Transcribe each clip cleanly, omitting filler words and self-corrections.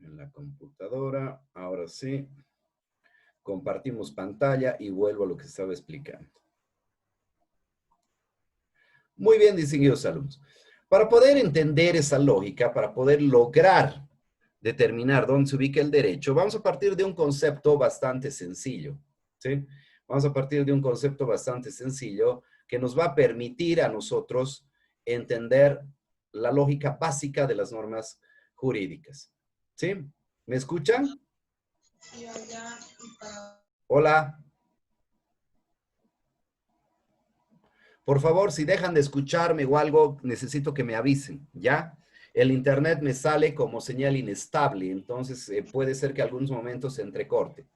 en la computadora. Ahora sí. Compartimos pantalla y vuelvo a lo que estaba explicando. Muy bien, distinguidos alumnos. Para poder entender esa lógica, para poder lograr determinar dónde se ubica el derecho, vamos a partir de un concepto bastante sencillo, ¿sí? Vamos a partir de un concepto bastante sencillo que nos va a permitir a nosotros entender la lógica básica de las normas jurídicas, ¿sí? ¿Me escuchan? Hola. Por favor, si dejan de escucharme o algo, necesito que me avisen, ¿ya? El internet me sale como señal inestable, entonces puede ser que algunos momentos se entrecorte.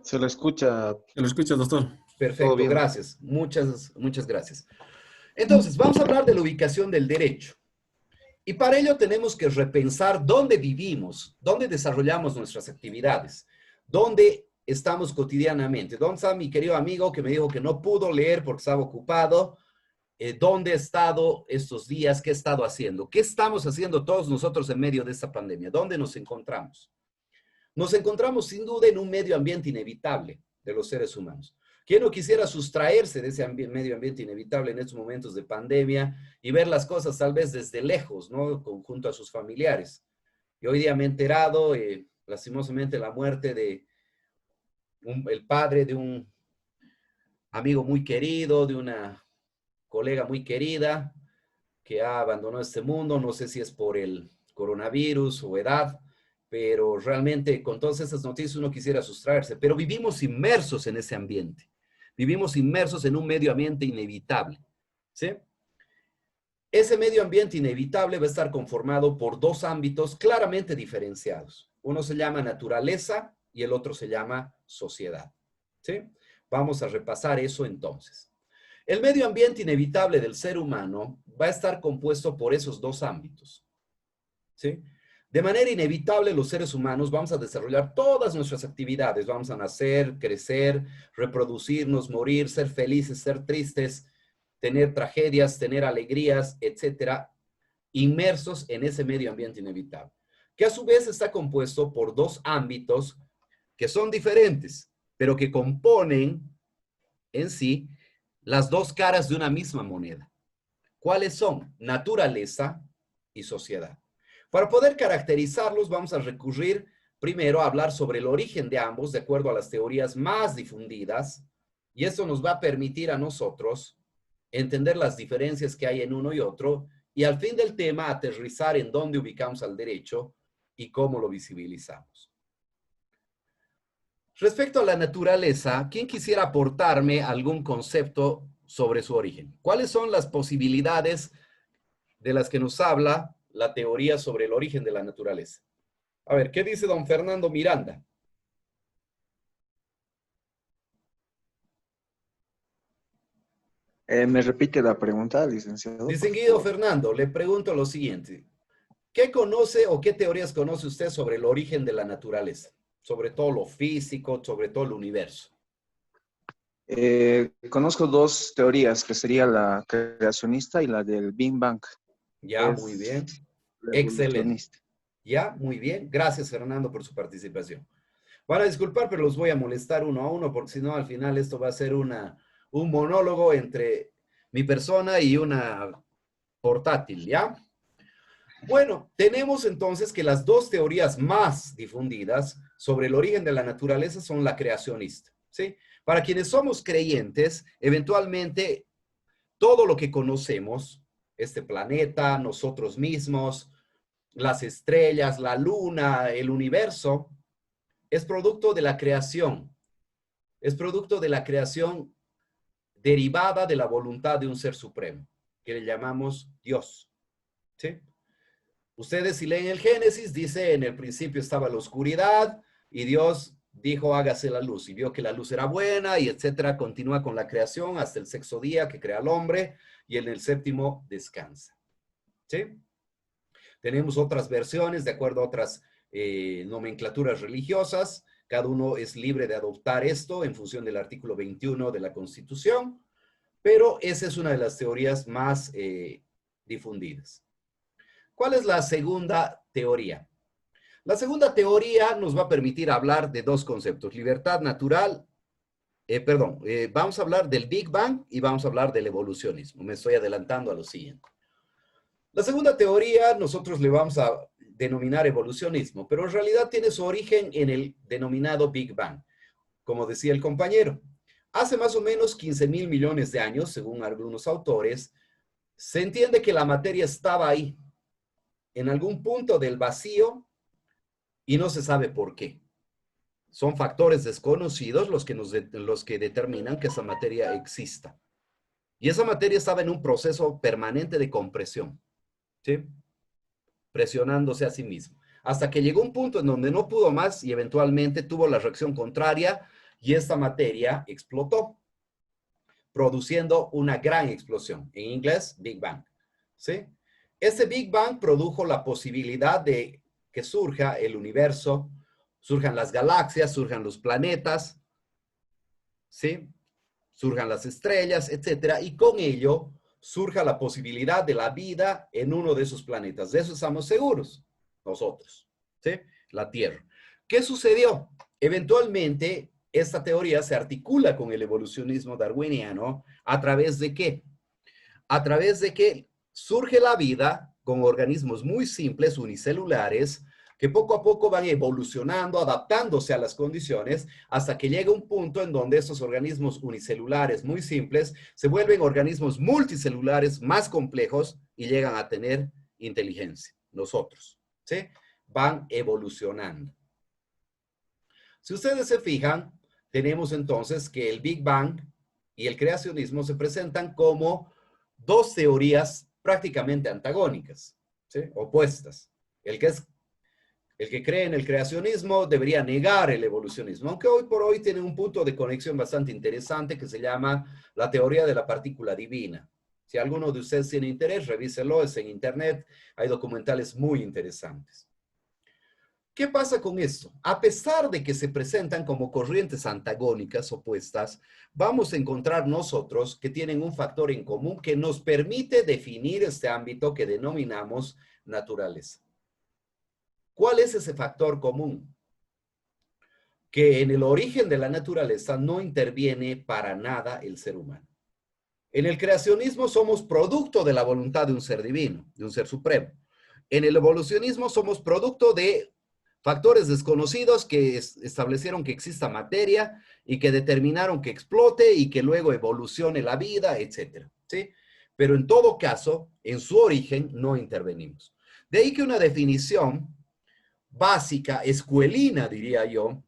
Se lo escucha. Se lo escucha, doctor. Todo Perfecto, bien. gracias. Muchas gracias. Entonces, vamos a hablar de la ubicación del derecho. Y para ello tenemos que repensar dónde vivimos, dónde desarrollamos nuestras actividades, dónde estamos cotidianamente. ¿Dónde está mi querido amigo que me dijo que no pudo leer porque estaba ocupado? ¿Dónde he estado estos días? ¿Qué he estado haciendo? ¿Qué estamos haciendo todos nosotros en medio de esta pandemia? ¿Dónde nos encontramos? Nos encontramos sin duda en un medio ambiente inevitable de los seres humanos. ¿Quién no quisiera sustraerse de ese medio ambiente inevitable en estos momentos de pandemia y ver las cosas tal vez desde lejos, ¿no? Junto a sus familiares? Y hoy día me he enterado, lastimosamente, la muerte de el padre de un amigo muy querido, de una colega muy querida, que ha abandonado este mundo. No sé si es por el coronavirus o edad, pero realmente con todas estas noticias uno quisiera sustraerse. Pero vivimos inmersos en ese ambiente. Vivimos inmersos en un medio ambiente inevitable, ¿sí? Ese medio ambiente inevitable va a estar conformado por dos ámbitos claramente diferenciados. Uno se llama naturaleza y el otro se llama sociedad, ¿sí? Vamos a repasar eso entonces. El medio ambiente inevitable del ser humano va a estar compuesto por esos dos ámbitos, ¿sí? De manera inevitable, los seres humanos vamos a desarrollar todas nuestras actividades. Vamos a nacer, crecer, reproducirnos, morir, ser felices, ser tristes, tener tragedias, tener alegrías, etcétera, inmersos en ese medio ambiente inevitable, que a su vez está compuesto por dos ámbitos que son diferentes, pero que componen en sí las dos caras de una misma moneda. ¿Cuáles son? Naturaleza y sociedad. Para poder caracterizarlos, vamos a recurrir primero a hablar sobre el origen de ambos, de acuerdo a las teorías más difundidas, y eso nos va a permitir a nosotros entender las diferencias que hay en uno y otro, y al fin del tema aterrizar en dónde ubicamos al derecho y cómo lo visibilizamos. Respecto a la naturaleza, ¿quién quisiera aportarme algún concepto sobre su origen? ¿Cuáles son las posibilidades de las que nos habla la teoría sobre el origen de la naturaleza? A ver, ¿qué dice don Fernando Miranda? ¿Me repite la pregunta, licenciado, por Distinguido favor? Fernando, le pregunto lo siguiente. ¿Qué conoce o qué teorías conoce usted sobre el origen de la naturaleza? Sobre todo lo físico, sobre todo el universo. Conozco dos teorías, que sería la creacionista y la del Big Bang. Ya, muy Es bien. Excelente. revolucionista. Ya, muy bien. Gracias, Fernando, por su participación. Van a disculpar, pero los voy a molestar uno a uno, porque si no, al final esto va a ser un monólogo entre mi persona y una portátil, ¿ya? Bueno, tenemos entonces que las dos teorías más difundidas sobre el origen de la naturaleza son la creacionista, ¿sí? Para quienes somos creyentes, eventualmente todo lo que conocemos, este planeta, nosotros mismos, las estrellas, la luna, el universo, es producto de la creación, es producto de la creación derivada de la voluntad de un ser supremo, que le llamamos Dios, ¿sí? Ustedes si leen el Génesis, dice, en el principio estaba la oscuridad y Dios dijo, hágase la luz, y vio que la luz era buena y etcétera. Continúa con la creación hasta el sexto día que crea al hombre y en el séptimo descansa, ¿sí? Tenemos otras versiones de acuerdo a otras nomenclaturas religiosas. Cada uno es libre de adoptar esto en función del artículo 21 de la Constitución, pero esa es una de las teorías más difundidas. ¿Cuál es la segunda teoría? La segunda teoría nos va a permitir hablar de dos conceptos, libertad natural, vamos a hablar del Big Bang y vamos a hablar del evolucionismo. Me estoy adelantando a lo siguiente. La segunda teoría nosotros le vamos a denominar evolucionismo, pero en realidad tiene su origen en el denominado Big Bang. Como decía el compañero, hace más o menos 15.000 millones de años, según algunos autores, se entiende que la materia estaba ahí, en algún punto del vacío, y no se sabe por qué. Son factores desconocidos los que determinan que esa materia exista. Y esa materia estaba en un proceso permanente de compresión, ¿sí? Presionándose a sí mismo. Hasta que llegó un punto en donde no pudo más y eventualmente tuvo la reacción contraria y esta materia explotó, produciendo una gran explosión. En inglés, Big Bang, ¿sí? Este Big Bang produjo la posibilidad de que surja el universo, surjan las galaxias, surjan los planetas, ¿sí? Surjan las estrellas, etcétera, y con ello surja la posibilidad de la vida en uno de esos planetas. De eso estamos seguros nosotros, ¿sí? La Tierra. ¿Qué sucedió? Eventualmente, esta teoría se articula con el evolucionismo darwiniano a través de qué? A través de que surge la vida con organismos muy simples, unicelulares, que poco a poco van evolucionando, adaptándose a las condiciones, hasta que llega un punto en donde estos organismos unicelulares muy simples se vuelven organismos multicelulares más complejos y llegan a tener inteligencia, nosotros, ¿sí? Van evolucionando. Si ustedes se fijan, tenemos entonces que el Big Bang y el creacionismo se presentan como dos teorías prácticamente antagónicas, ¿sí? Opuestas. El que cree en el creacionismo debería negar el evolucionismo, aunque hoy por hoy tiene un punto de conexión bastante interesante que se llama la teoría de la partícula divina. Si alguno de ustedes tiene interés, revíselo, es en internet, hay documentales muy interesantes. ¿Qué pasa con esto? A pesar de que se presentan como corrientes antagónicas opuestas, vamos a encontrar nosotros que tienen un factor en común que nos permite definir este ámbito que denominamos naturaleza. ¿Cuál es ese factor común? Que en el origen de la naturaleza no interviene para nada el ser humano. En el creacionismo somos producto de la voluntad de un ser divino, de un ser supremo. En el evolucionismo somos producto de factores desconocidos que establecieron que exista materia y que determinaron que explote y que luego evolucione la vida, etcétera, ¿sí? Pero en todo caso, en su origen no intervenimos. De ahí que una definición básica, escuelina, diría yo,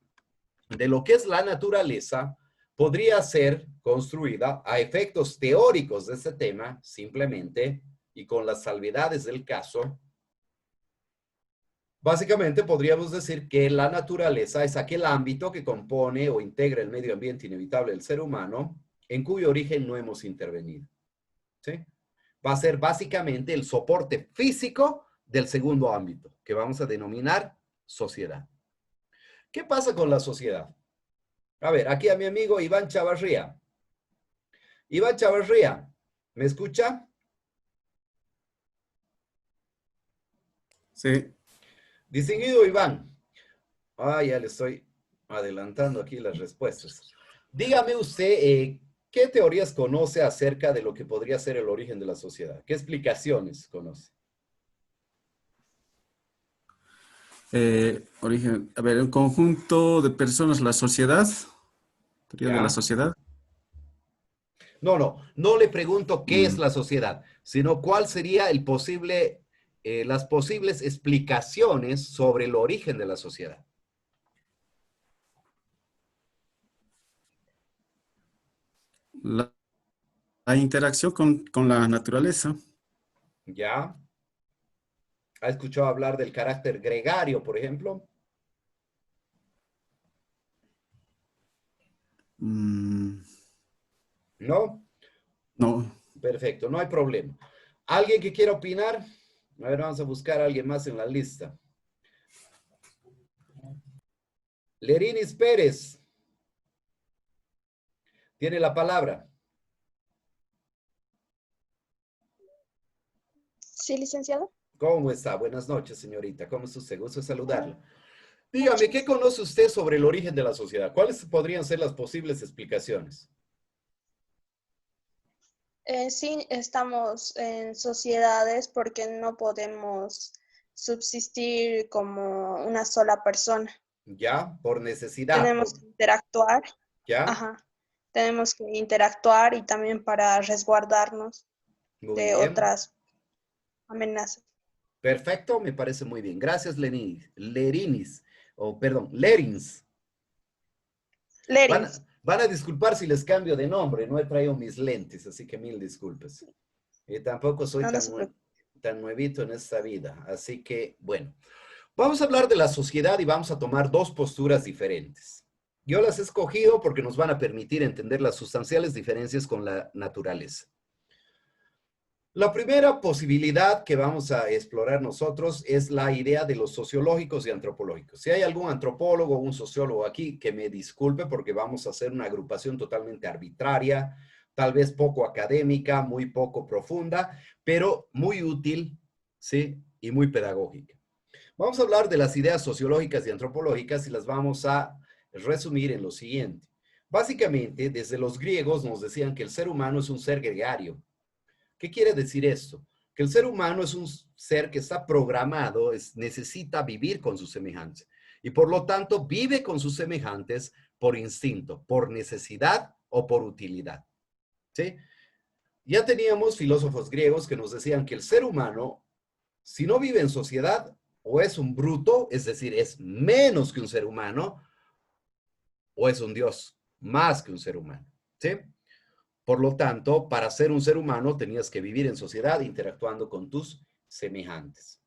de lo que es la naturaleza podría ser construida a efectos teóricos de este tema, simplemente, y con las salvedades del caso. Básicamente podríamos decir que la naturaleza es aquel ámbito que compone o integra el medio ambiente inevitable del ser humano, en cuyo origen no hemos intervenido, ¿sí? Va a ser básicamente el soporte físico del segundo ámbito, que vamos a denominar sociedad. ¿Qué pasa con la sociedad? A ver, aquí a mi amigo Iván Chavarría. Iván Chavarría, ¿me escucha? Sí, Distinguido Iván. Ya le estoy adelantando aquí las respuestas. Dígame usted, ¿qué teorías conoce acerca de lo que podría ser el origen de la sociedad? ¿Qué explicaciones conoce? origen, a ver, un conjunto de personas, la sociedad, teoría de la ¿Ya? sociedad. No le pregunto qué es Mm, la sociedad, sino cuál sería las posibles explicaciones sobre el origen de la sociedad. la, la interacción con la naturaleza. ¿Ya? ¿Ha escuchado hablar del carácter gregario, por ejemplo? Mm, ¿No? no, Perfecto, no hay problema. ¿Alguien que quiera opinar? A ver, vamos a buscar a alguien más en la lista. Lerinis Pérez tiene la palabra. Sí, licenciado. ¿Cómo está? Buenas noches, señorita. ¿Cómo está usted? Gusto saludarla. Dígame, ¿qué conoce usted sobre el origen de la sociedad? ¿Cuáles podrían ser las posibles explicaciones? Sí, estamos en sociedades porque no podemos subsistir como una sola persona. ¿Ya? Por necesidad. Tenemos que interactuar, ¿Ya? ajá, tenemos que interactuar y también para resguardarnos Muy de bien. otras amenazas. Perfecto, me parece muy bien. Gracias, Lerinis. O, perdón, Lerins. Lerins, Van a disculpar si les cambio de nombre. No he traído mis lentes, así que mil disculpas. Tampoco soy no se preocupe. tan nuevito en esta vida. Así que, bueno. Vamos a hablar de la sociedad y vamos a tomar dos posturas diferentes. Yo las he escogido porque nos van a permitir entender las sustanciales diferencias con la naturaleza. La primera posibilidad que vamos a explorar nosotros es la idea de los sociológicos y antropológicos. Si hay algún antropólogo o un sociólogo aquí, que me disculpe porque vamos a hacer una agrupación totalmente arbitraria, tal vez poco académica, muy poco profunda, pero muy útil, ¿sí? Y muy pedagógica. Vamos a hablar de las ideas sociológicas y antropológicas y las vamos a resumir en lo siguiente. Básicamente, desde los griegos nos decían que el ser humano es un ser gregario. ¿Qué quiere decir esto? Que el ser humano es un ser que está programado, necesita vivir con sus semejantes y por lo tanto vive con sus semejantes por instinto, por necesidad o por utilidad. ¿Sí? Ya teníamos filósofos griegos que nos decían que el ser humano, si no vive en sociedad, o es un bruto, es decir, es menos que un ser humano, o es un dios, más que un ser humano. ¿Sí? Por lo tanto, para ser un ser humano tenías que vivir en sociedad interactuando con tus semejantes.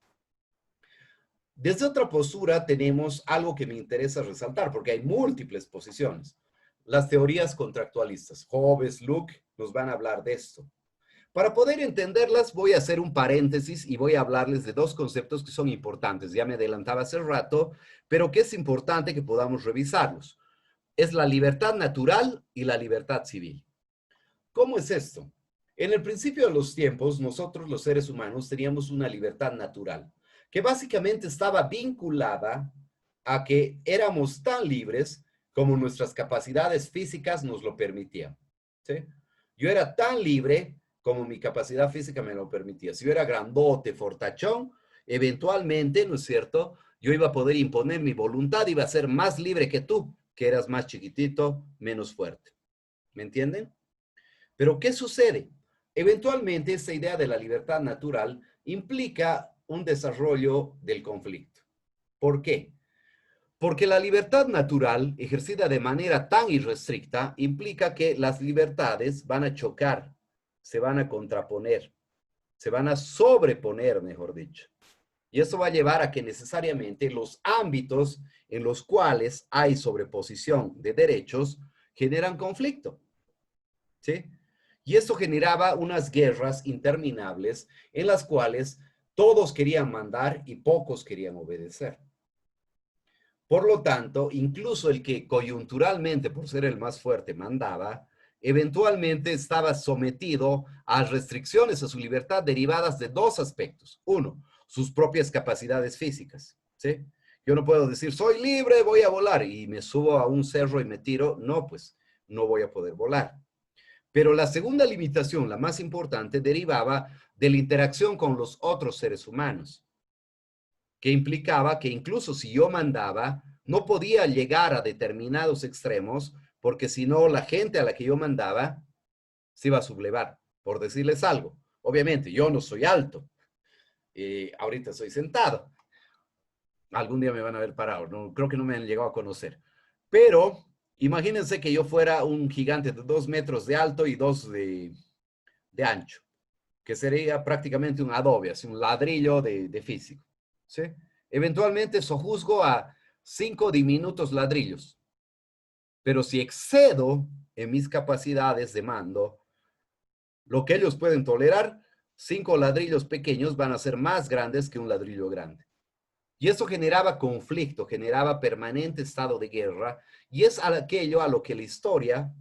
Desde otra postura tenemos algo que me interesa resaltar porque hay múltiples posiciones. Las teorías contractualistas. Hobbes, Locke nos van a hablar de esto. Para poder entenderlas voy a hacer un paréntesis y voy a hablarles de dos conceptos que son importantes. Ya me adelantaba hace rato, pero que es importante que podamos revisarlos. Es la libertad natural y la libertad civil. ¿Cómo es esto? En el principio de los tiempos, nosotros los seres humanos teníamos una libertad natural, que básicamente estaba vinculada a que éramos tan libres como nuestras capacidades físicas nos lo permitían. ¿Sí? Yo era tan libre como mi capacidad física me lo permitía. Si yo era grandote, fortachón, eventualmente, ¿no es cierto? Yo iba a poder imponer mi voluntad, iba a ser más libre que tú, que eras más chiquitito, menos fuerte. ¿Me entienden? Pero ¿qué sucede? Eventualmente, esta idea de la libertad natural implica un desarrollo del conflicto. ¿Por qué? Porque la libertad natural, ejercida de manera tan irrestricta, implica que las libertades van a chocar, se van a contraponer, se van a sobreponer, mejor dicho. Y eso va a llevar a que necesariamente los ámbitos en los cuales hay sobreposición de derechos generan conflicto. ¿Sí? Y eso generaba unas guerras interminables en las cuales todos querían mandar y pocos querían obedecer. Por lo tanto, incluso el que coyunturalmente, por ser el más fuerte, mandaba, eventualmente estaba sometido a restricciones a su libertad derivadas de dos aspectos. Uno, sus propias capacidades físicas. ¿Sí? Yo no puedo decir, soy libre, voy a volar, y me subo a un cerro y me tiro. No, pues no voy a poder volar. Pero la segunda limitación, la más importante, derivaba de la interacción con los otros seres humanos, que implicaba que incluso si yo mandaba, no podía llegar a determinados extremos, porque si no, la gente a la que yo mandaba se iba a sublevar, por decirles algo. Obviamente, yo no soy alto, ahorita soy sentado. Algún día me van a ver parado, no, creo que no me han llegado a conocer. Pero imagínense que yo fuera un gigante de 2 metros de alto y 2 de ancho, que sería prácticamente un adobe, así un ladrillo de físico. ¿Sí? Eventualmente sojuzgo a 5 diminutos ladrillos, pero si excedo en mis capacidades de mando, lo que ellos pueden tolerar, 5 ladrillos pequeños van a ser más grandes que un ladrillo grande. Y eso generaba conflicto, generaba permanente estado de guerra, y es aquello a lo que la historia,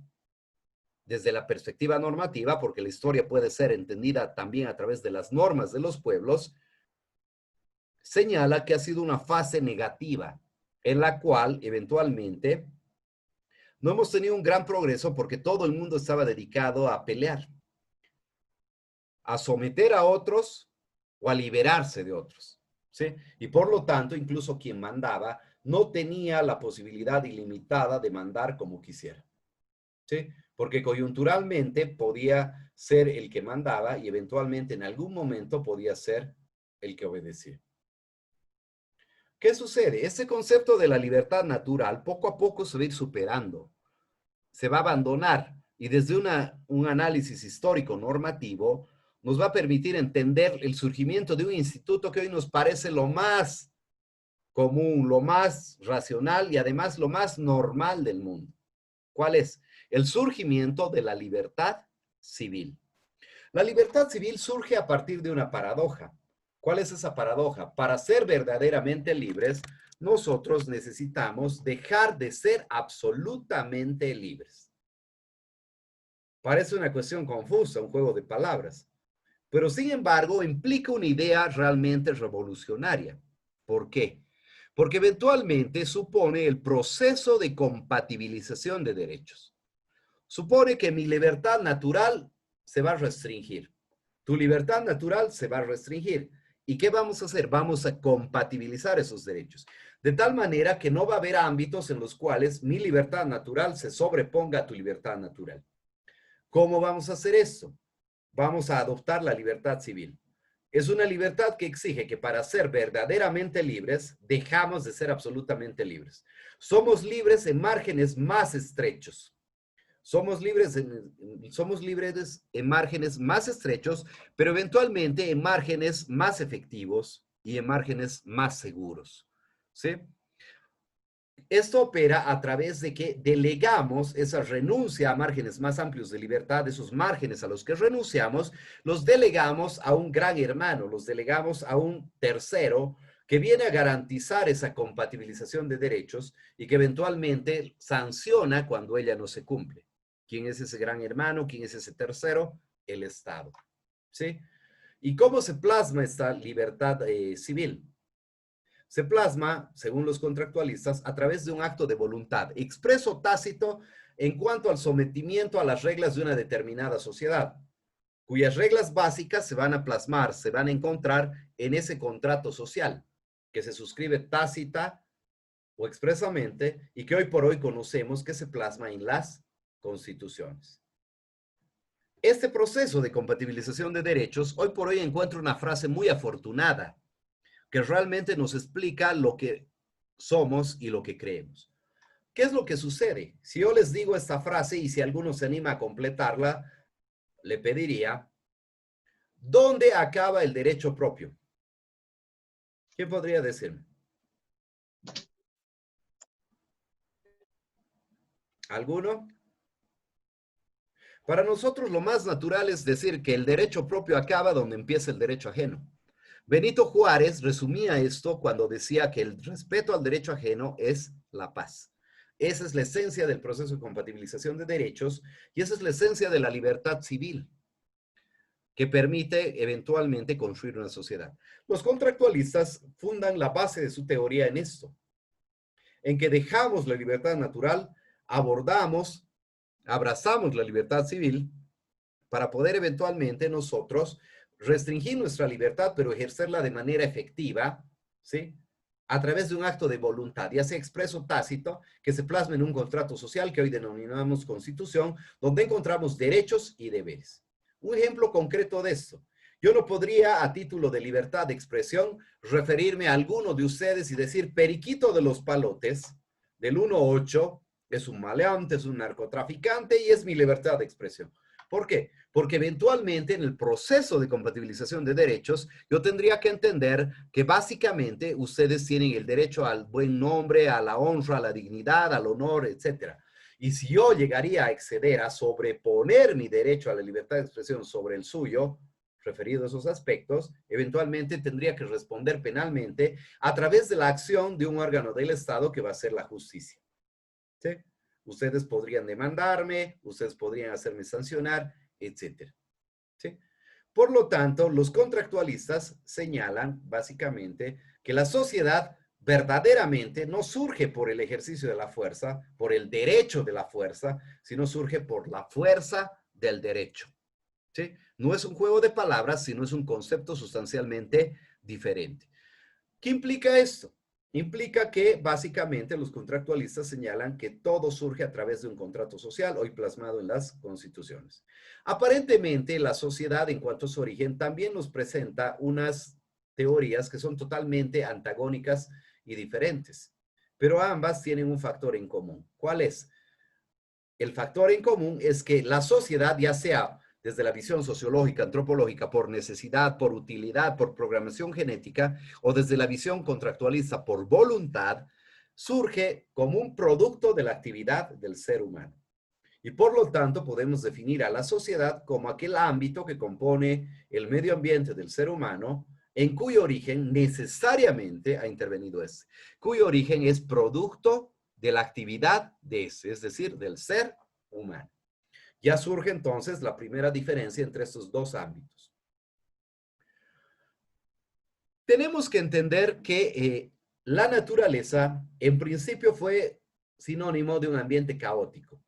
desde la perspectiva normativa, porque la historia puede ser entendida también a través de las normas de los pueblos, señala que ha sido una fase negativa en la cual eventualmente no hemos tenido un gran progreso porque todo el mundo estaba dedicado a pelear, a someter a otros o a liberarse de otros, ¿sí? Y por lo tanto, incluso quien mandaba no tenía la posibilidad ilimitada de mandar como quisiera, ¿sí? Porque coyunturalmente podía ser el que mandaba y eventualmente en algún momento podía ser el que obedecía. ¿Qué sucede? Este concepto de la libertad natural poco a poco se va a ir superando, se va a abandonar y desde un análisis histórico normativo nos va a permitir entender el surgimiento de un instituto que hoy nos parece lo más común, lo más racional y además lo más normal del mundo. ¿Cuál es? El surgimiento de la libertad civil. La libertad civil surge a partir de una paradoja. ¿Cuál es esa paradoja? Para ser verdaderamente libres, nosotros necesitamos dejar de ser absolutamente libres. Parece una cuestión confusa, un juego de palabras, pero sin embargo implica una idea realmente revolucionaria. ¿Por qué? Porque eventualmente supone el proceso de compatibilización de derechos. Supone que mi libertad natural se va a restringir. Tu libertad natural se va a restringir. ¿Y qué vamos a hacer? Vamos a compatibilizar esos derechos. De tal manera que no va a haber ámbitos en los cuales mi libertad natural se sobreponga a tu libertad natural. ¿Cómo vamos a hacer esto? Vamos a adoptar la libertad civil. Es una libertad que exige que para ser verdaderamente libres, dejamos de ser absolutamente libres. Somos libres en márgenes más estrechos. Somos libres en márgenes más estrechos, pero eventualmente en márgenes más efectivos y en márgenes más seguros. ¿Sí? Esto opera a través de que delegamos esa renuncia a márgenes más amplios de libertad, esos márgenes a los que renunciamos, los delegamos a un gran hermano, los delegamos a un tercero que viene a garantizar esa compatibilización de derechos y que eventualmente sanciona cuando ella no se cumple. ¿Quién es ese gran hermano? ¿Quién es ese tercero? El Estado. ¿Sí? ¿Y cómo se plasma esta libertad civil? Se plasma, según los contractualistas, a través de un acto de voluntad, expreso o tácito, en cuanto al sometimiento a las reglas de una determinada sociedad, cuyas reglas básicas se van a plasmar, se van a encontrar en ese contrato social, que se suscribe tácita o expresamente, y que hoy por hoy conocemos que se plasma en las constituciones. Este proceso de compatibilización de derechos, hoy por hoy encuentra una frase muy afortunada, que realmente nos explica lo que somos y lo que creemos. ¿Qué es lo que sucede? Si yo les digo esta frase y si alguno se anima a completarla, le pediría, ¿dónde acaba el derecho propio? ¿Quién podría decirme? ¿Alguno? Para nosotros lo más natural es decir que el derecho propio acaba donde empieza el derecho ajeno. Benito Juárez resumía esto cuando decía que el respeto al derecho ajeno es la paz. Esa es la esencia del proceso de compatibilización de derechos y esa es la esencia de la libertad civil que permite eventualmente construir una sociedad. Los contractualistas fundan la base de su teoría en esto, en que dejamos la libertad natural, abrazamos la libertad civil para poder eventualmente nosotros restringir nuestra libertad, pero ejercerla de manera efectiva, ¿sí? A través de un acto de voluntad, ya sea expreso o tácito, que se plasma en un contrato social que hoy denominamos constitución, donde encontramos derechos y deberes. Un ejemplo concreto de esto. Yo no podría, a título de libertad de expresión, referirme a alguno de ustedes y decir, Periquito de los Palotes, del 1-8, es un maleante, es un narcotraficante y es mi libertad de expresión. ¿Por qué? Porque eventualmente en el proceso de compatibilización de derechos, yo tendría que entender que básicamente ustedes tienen el derecho al buen nombre, a la honra, a la dignidad, al honor, etc. Y si yo llegaría a exceder, a sobreponer mi derecho a la libertad de expresión sobre el suyo, referido a esos aspectos, eventualmente tendría que responder penalmente a través de la acción de un órgano del Estado que va a ser la justicia. ¿Sí? Ustedes podrían demandarme, ustedes podrían hacerme sancionar, etcétera. ¿Sí? Por lo tanto, los contractualistas señalan básicamente que la sociedad verdaderamente no surge por el ejercicio de la fuerza, por el derecho de la fuerza, sino surge por la fuerza del derecho. ¿Sí? No es un juego de palabras, sino es un concepto sustancialmente diferente. ¿Qué implica esto? Implica que básicamente los contractualistas señalan que todo surge a través de un contrato social, hoy plasmado en las constituciones. Aparentemente, la sociedad en cuanto a su origen también nos presenta unas teorías que son totalmente antagónicas y diferentes, pero ambas tienen un factor en común. ¿Cuál es? El factor en común es que la sociedad, ya sea desde la visión sociológica, antropológica, por necesidad, por utilidad, por programación genética, o desde la visión contractualista por voluntad, surge como un producto de la actividad del ser humano. Y por lo tanto podemos definir a la sociedad como aquel ámbito que compone el medio ambiente del ser humano, en cuyo origen necesariamente ha intervenido ese, cuyo origen es producto de la actividad de ese, es decir, del ser humano. Ya surge entonces la primera diferencia entre estos dos ámbitos. Tenemos que entender que la naturaleza en principio fue sinónimo de un ambiente caótico.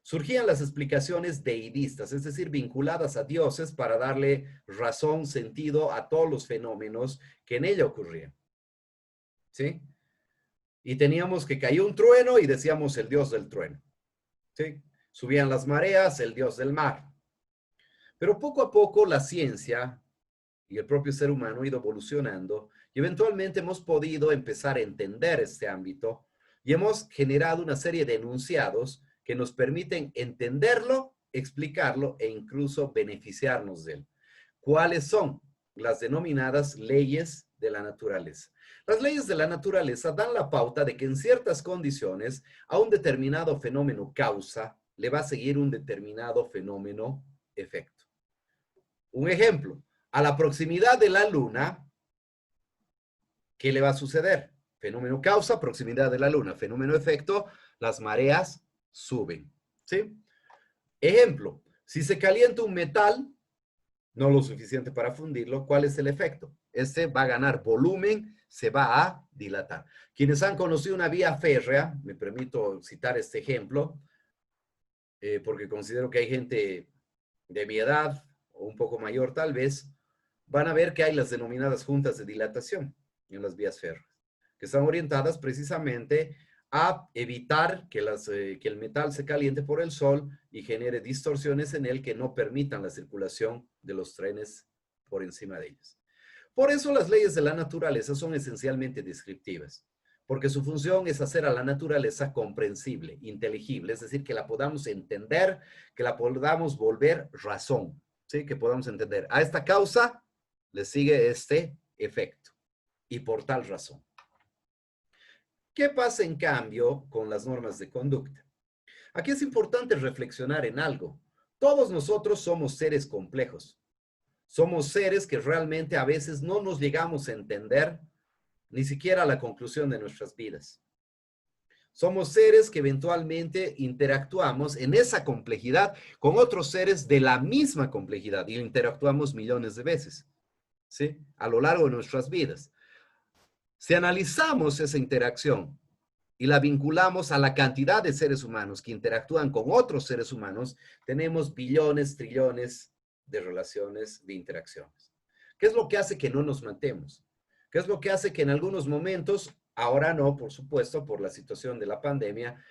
Surgían las explicaciones deidistas, es decir, vinculadas a dioses para darle razón, sentido a todos los fenómenos que en ella ocurrían. ¿Sí? Y teníamos que cayó un trueno y decíamos el dios del trueno. ¿Sí? Subían las mareas, el dios del mar. Pero poco a poco la ciencia y el propio ser humano ha ido evolucionando y eventualmente hemos podido empezar a entender este ámbito y hemos generado una serie de enunciados que nos permiten entenderlo, explicarlo e incluso beneficiarnos de él. ¿Cuáles son? Las denominadas leyes de la naturaleza. Las leyes de la naturaleza dan la pauta de que en ciertas condiciones a un determinado fenómeno causa le va a seguir un determinado fenómeno efecto. Un ejemplo, a la proximidad de la luna, ¿qué le va a suceder? Fenómeno causa, proximidad de la luna. Fenómeno efecto, las mareas suben. ¿Sí? Ejemplo, si se calienta un metal, no lo suficiente para fundirlo, ¿cuál es el efecto? Este va a ganar volumen, se va a dilatar. Quienes han conocido una vía férrea, me permito citar este ejemplo, porque considero que hay gente de mi edad o un poco mayor tal vez, van a ver que hay las denominadas juntas de dilatación en las vías férreas, que están orientadas precisamente a evitar que el metal se caliente por el sol y genere distorsiones en él que no permitan la circulación de los trenes por encima de ellas. Por eso las leyes de la naturaleza son esencialmente descriptivas, porque su función es hacer a la naturaleza comprensible, inteligible, es decir, que la podamos entender, que la podamos volver razón, ¿sí? Que podamos entender. A esta causa le sigue este efecto, y por tal razón. ¿Qué pasa en cambio con las normas de conducta? Aquí es importante reflexionar en algo. Todos nosotros somos seres complejos. Somos seres que realmente a veces no nos llegamos a entender ni siquiera a la conclusión de nuestras vidas. Somos seres que eventualmente interactuamos en esa complejidad con otros seres de la misma complejidad y interactuamos millones de veces, ¿sí? A lo largo de nuestras vidas. Si analizamos esa interacción y la vinculamos a la cantidad de seres humanos que interactúan con otros seres humanos, tenemos billones, trillones de relaciones, de interacciones. ¿Qué es lo que hace que no nos matemos? ¿Qué es lo que hace que en algunos momentos, ahora no, por supuesto, por la situación de la pandemia,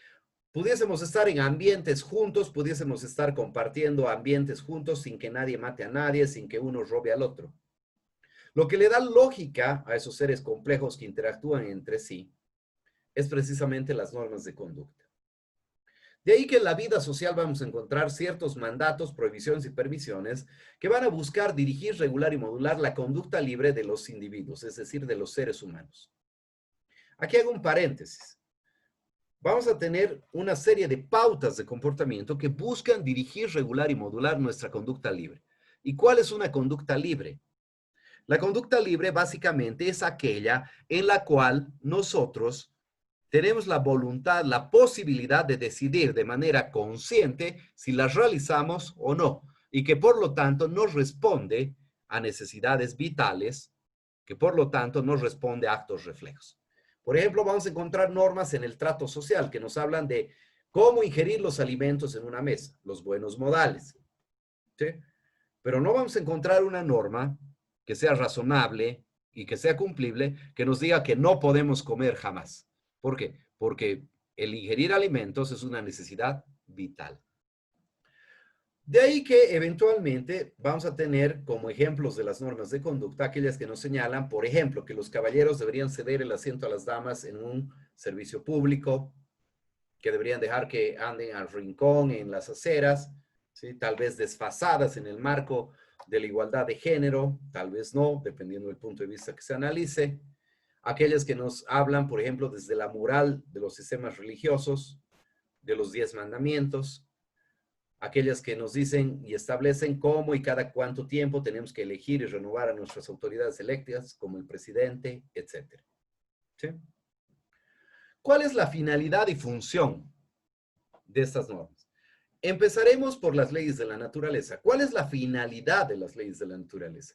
pudiésemos estar en ambientes juntos, pudiésemos estar compartiendo ambientes juntos sin que nadie mate a nadie, sin que uno robe al otro? Lo que le da lógica a esos seres complejos que interactúan entre sí es precisamente las normas de conducta. De ahí que en la vida social vamos a encontrar ciertos mandatos, prohibiciones y permisiones que van a buscar dirigir, regular y modular la conducta libre de los individuos, es decir, de los seres humanos. Aquí hago un paréntesis. Vamos a tener una serie de pautas de comportamiento que buscan dirigir, regular y modular nuestra conducta libre. ¿Y cuál es una conducta libre? La conducta libre básicamente es aquella en la cual nosotros tenemos la voluntad, la posibilidad de decidir de manera consciente si las realizamos o no. y que por lo tanto no responde a necesidades vitales, que por lo tanto no responde a actos reflejos. Por ejemplo, vamos a encontrar normas en el trato social que nos hablan de cómo ingerir los alimentos en una mesa, los buenos modales, ¿sí? Pero no vamos a encontrar una norma que sea razonable y que sea cumplible, que nos diga que no podemos comer jamás. ¿Por qué? Porque el ingerir alimentos es una necesidad vital. De ahí que eventualmente vamos a tener como ejemplos de las normas de conducta aquellas que nos señalan, por ejemplo, que los caballeros deberían ceder el asiento a las damas en un servicio público, que deberían dejar que anden al rincón en las aceras, ¿sí? Tal vez desfasadas en el marco de la igualdad de género, tal vez no, dependiendo del punto de vista que se analice. Aquellas que nos hablan, por ejemplo, desde la moral de los sistemas religiosos, de los 10 mandamientos, aquellas que nos dicen y establecen cómo y cada cuánto tiempo tenemos que elegir y renovar a nuestras autoridades electas, como el presidente, etc. ¿Sí? ¿Cuál es la finalidad y función de estas normas? Empezaremos por las leyes de la naturaleza. ¿Cuál es la finalidad de las leyes de la naturaleza?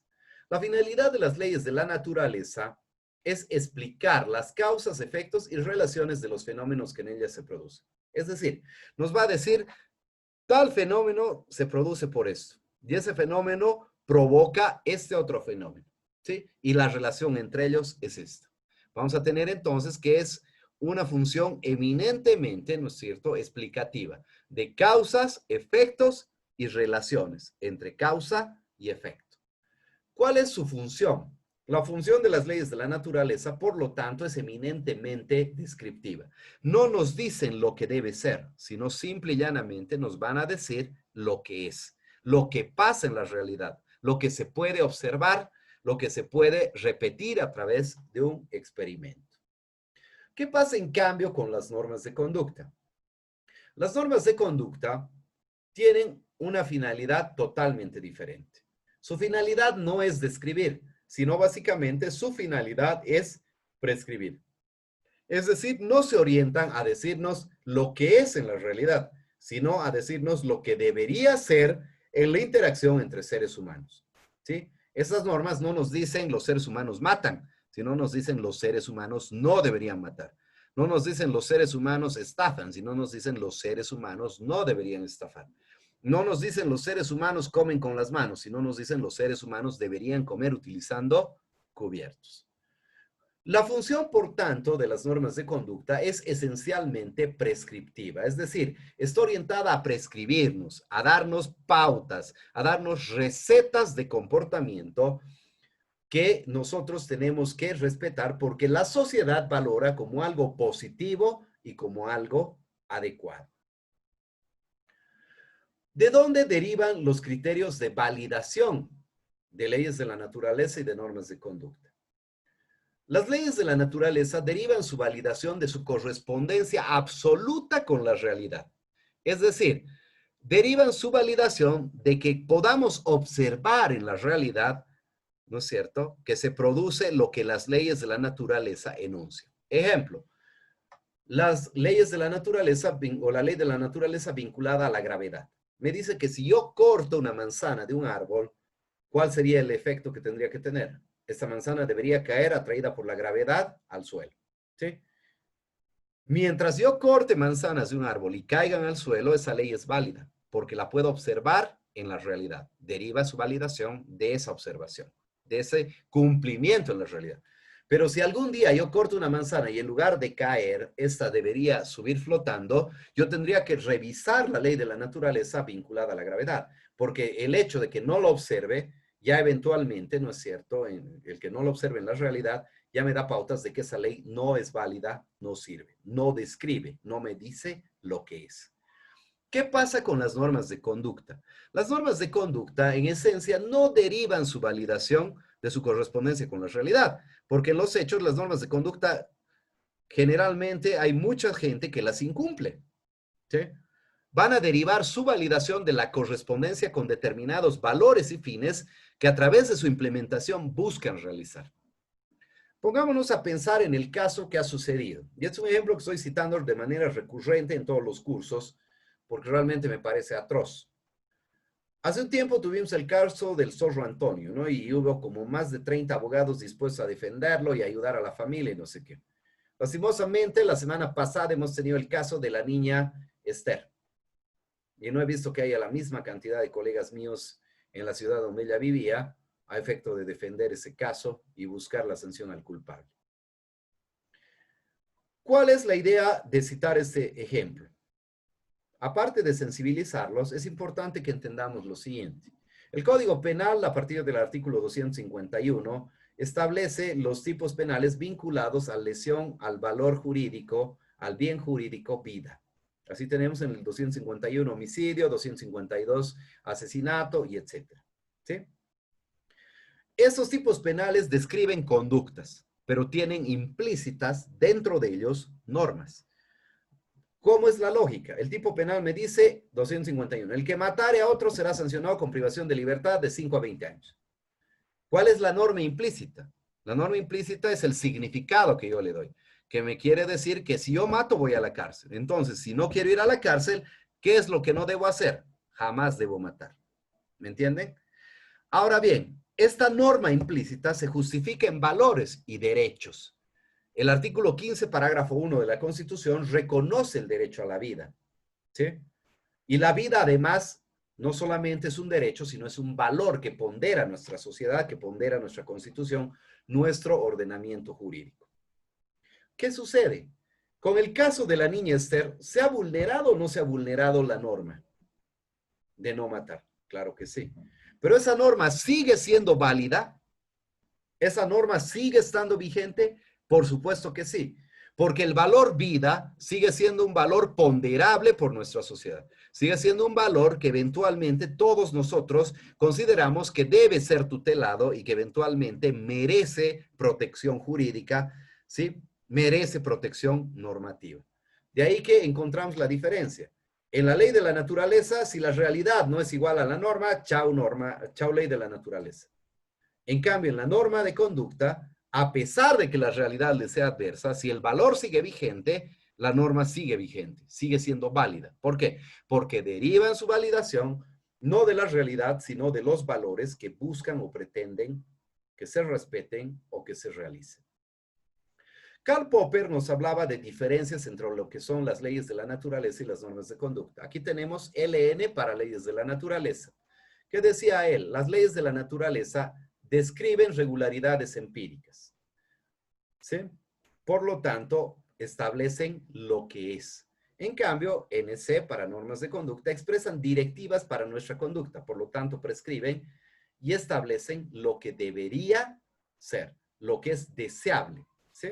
La finalidad de las leyes de la naturaleza es explicar las causas, efectos y relaciones de los fenómenos que en ellas se producen. Es decir, nos va a decir, tal fenómeno se produce por esto, y ese fenómeno provoca este otro fenómeno, ¿sí? Y la relación entre ellos es esta. Vamos a tener entonces que es una función eminentemente, ¿no es cierto?, explicativa, de causas, efectos y relaciones entre causa y efecto. ¿Cuál es su función? La función de las leyes de la naturaleza, por lo tanto, es eminentemente descriptiva. No nos dicen lo que debe ser, sino simple y llanamente nos van a decir lo que es, lo que pasa en la realidad, lo que se puede observar, lo que se puede repetir a través de un experimento. ¿Qué pasa en cambio con las normas de conducta? Las normas de conducta tienen una finalidad totalmente diferente. Su finalidad no es describir, sino básicamente su finalidad es prescribir. Es decir, no se orientan a decirnos lo que es en la realidad, sino a decirnos lo que debería ser en la interacción entre seres humanos. ¿Sí? Esas normas no nos dicen los seres humanos matan, sino nos dicen los seres humanos no deberían matar. No nos dicen los seres humanos estafan, sino nos dicen los seres humanos no deberían estafar. No nos dicen los seres humanos comen con las manos, sino nos dicen los seres humanos deberían comer utilizando cubiertos. La función, por tanto, de las normas de conducta es esencialmente prescriptiva, es decir, está orientada a prescribirnos, a darnos pautas, a darnos recetas de comportamiento que nosotros tenemos que respetar porque la sociedad valora como algo positivo y como algo adecuado. ¿De dónde derivan los criterios de validación de leyes de la naturaleza y de normas de conducta? Las leyes de la naturaleza derivan su validación de su correspondencia absoluta con la realidad. Es decir, derivan su validación de que podamos observar en la realidad, ¿no es cierto?, que se produce lo que las leyes de la naturaleza enuncian. Ejemplo, las leyes de la naturaleza o la ley de la naturaleza vinculada a la gravedad. Me dice que si yo corto una manzana de un árbol, ¿cuál sería el efecto que tendría que tener? Esta manzana debería caer atraída por la gravedad al suelo, ¿sí? Mientras yo corte manzanas de un árbol y caigan al suelo, esa ley es válida, porque la puedo observar en la realidad. Deriva su validación de esa observación, de ese cumplimiento en la realidad. Pero si algún día yo corto una manzana y en lugar de caer, esta debería subir flotando, yo tendría que revisar la ley de la naturaleza vinculada a la gravedad, porque el hecho de que no lo observe, ya eventualmente, ¿no es cierto?, el que no lo observe en la realidad, ya me da pautas de que esa ley no es válida, no sirve, no describe, no me dice lo que es. ¿Qué pasa con las normas de conducta? Las normas de conducta, en esencia, no derivan su validación de su correspondencia con la realidad, porque en los hechos, las normas de conducta, generalmente hay mucha gente que las incumple, ¿sí? Van a derivar su validación de la correspondencia con determinados valores y fines que a través de su implementación buscan realizar. Pongámonos a pensar en el caso que ha sucedido. Y es un ejemplo que estoy citando de manera recurrente en todos los cursos, porque realmente me parece atroz. Hace un tiempo tuvimos el caso del zorro Antonio, ¿no? Y hubo como más de 30 abogados dispuestos a defenderlo y ayudar a la familia y no sé qué. Lastimosamente, la semana pasada hemos tenido el caso de la niña Esther. Y no he visto que haya la misma cantidad de colegas míos en la ciudad donde ella vivía a efecto de defender ese caso y buscar la sanción al culpable. ¿Cuál es la idea de citar este ejemplo? Aparte de sensibilizarlos, es importante que entendamos lo siguiente. El Código Penal, a partir del artículo 251, establece los tipos penales vinculados a lesión al valor jurídico, al bien jurídico, vida. Así tenemos en el 251 homicidio, 252 asesinato y etcétera. ¿Sí? Estos tipos penales describen conductas, pero tienen implícitas dentro de ellos normas. ¿Cómo es la lógica? El tipo penal me dice 251. El que matare a otro será sancionado con privación de libertad de 5 a 20 años. ¿Cuál es la norma implícita? La norma implícita es el significado que yo le doy, que me quiere decir que si yo mato voy a la cárcel. Entonces, si no quiero ir a la cárcel, ¿qué es lo que no debo hacer? Jamás debo matar. ¿Me entienden? Ahora bien, esta norma implícita se justifica en valores y derechos. El artículo 15, parágrafo 1 de la Constitución reconoce el derecho a la vida, ¿sí? Y la vida, además, no solamente es un derecho, sino es un valor que pondera nuestra sociedad, que pondera nuestra Constitución, nuestro ordenamiento jurídico. ¿Qué sucede? Con el caso de la niña Esther, ¿se ha vulnerado o no se ha vulnerado la norma de no matar? Claro que sí. Pero esa norma sigue siendo válida. ¿Esa norma sigue estando vigente? Por supuesto que sí, porque el valor vida sigue siendo un valor ponderable por nuestra sociedad. Sigue siendo un valor que eventualmente todos nosotros consideramos que debe ser tutelado y que eventualmente merece protección jurídica, ¿sí? Merece protección normativa. De ahí que encontramos la diferencia. En la ley de la naturaleza, si la realidad no es igual a la norma, chao ley de la naturaleza. En cambio, en la norma de conducta, a pesar de que la realidad le sea adversa, si el valor sigue vigente, la norma sigue vigente, sigue siendo válida. ¿Por qué? Porque deriva en su validación no de la realidad, sino de los valores que buscan o pretenden que se respeten o que se realicen. Karl Popper nos hablaba de diferencias entre lo que son las leyes de la naturaleza y las normas de conducta. Aquí tenemos LN para leyes de la naturaleza. ¿Qué decía él? Las leyes de la naturaleza describen regularidades empíricas, ¿sí? Por lo tanto, establecen lo que es. En cambio, NC para normas de conducta expresan directivas para nuestra conducta, por lo tanto, prescriben y establecen lo que debería ser, lo que es deseable, ¿sí?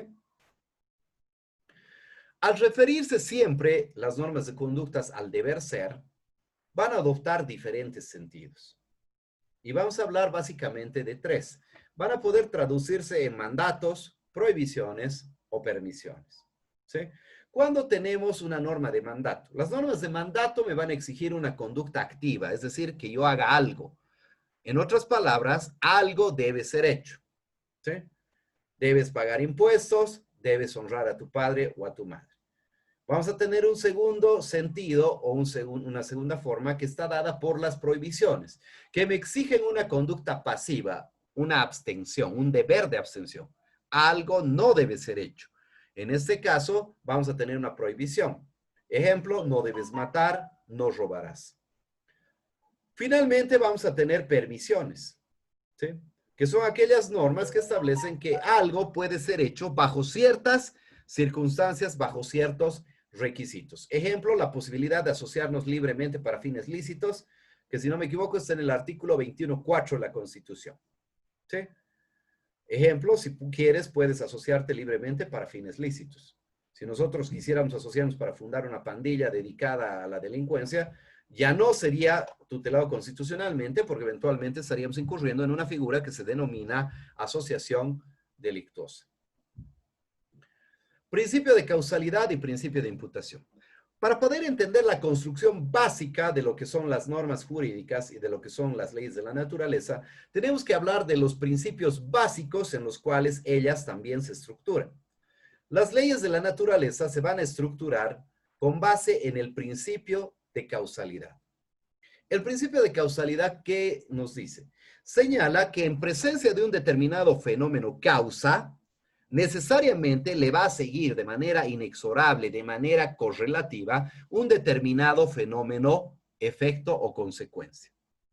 Al referirse siempre las normas de conductas al deber ser, van a adoptar diferentes sentidos. Y vamos a hablar básicamente de tres. Van a poder traducirse en mandatos, prohibiciones o permisiones, ¿sí? ¿Cuándo tenemos una norma de mandato? Las normas de mandato me van a exigir una conducta activa, es decir, que yo haga algo. En otras palabras, algo debe ser hecho, ¿sí? Debes pagar impuestos, debes honrar a tu padre o a tu madre. Vamos a tener un segundo sentido o una segunda forma que está dada por las prohibiciones, que me exigen una conducta pasiva, una abstención, un deber de abstención. Algo no debe ser hecho. En este caso, vamos a tener una prohibición. Ejemplo, no debes matar, no robarás. Finalmente, vamos a tener permisiones, ¿sí? Que son aquellas normas que establecen que algo puede ser hecho bajo ciertas circunstancias, bajo ciertos requisitos. Ejemplo, la posibilidad de asociarnos libremente para fines lícitos, que si no me equivoco está en el artículo 21.4 de la Constitución, ¿sí? Ejemplo, si tú quieres, puedes asociarte libremente para fines lícitos. Si nosotros quisiéramos asociarnos para fundar una pandilla dedicada a la delincuencia, ya no sería tutelado constitucionalmente porque eventualmente estaríamos incurriendo en una figura que se denomina asociación delictuosa. Principio de causalidad y principio de imputación. Para poder entender la construcción básica de lo que son las normas jurídicas y de lo que son las leyes de la naturaleza, tenemos que hablar de los principios básicos en los cuales ellas también se estructuran. Las leyes de la naturaleza se van a estructurar con base en el principio de causalidad. El principio de causalidad, ¿qué nos dice? Señala que en presencia de un determinado fenómeno causa, necesariamente le va a seguir de manera inexorable, de manera correlativa, un determinado fenómeno, efecto o consecuencia.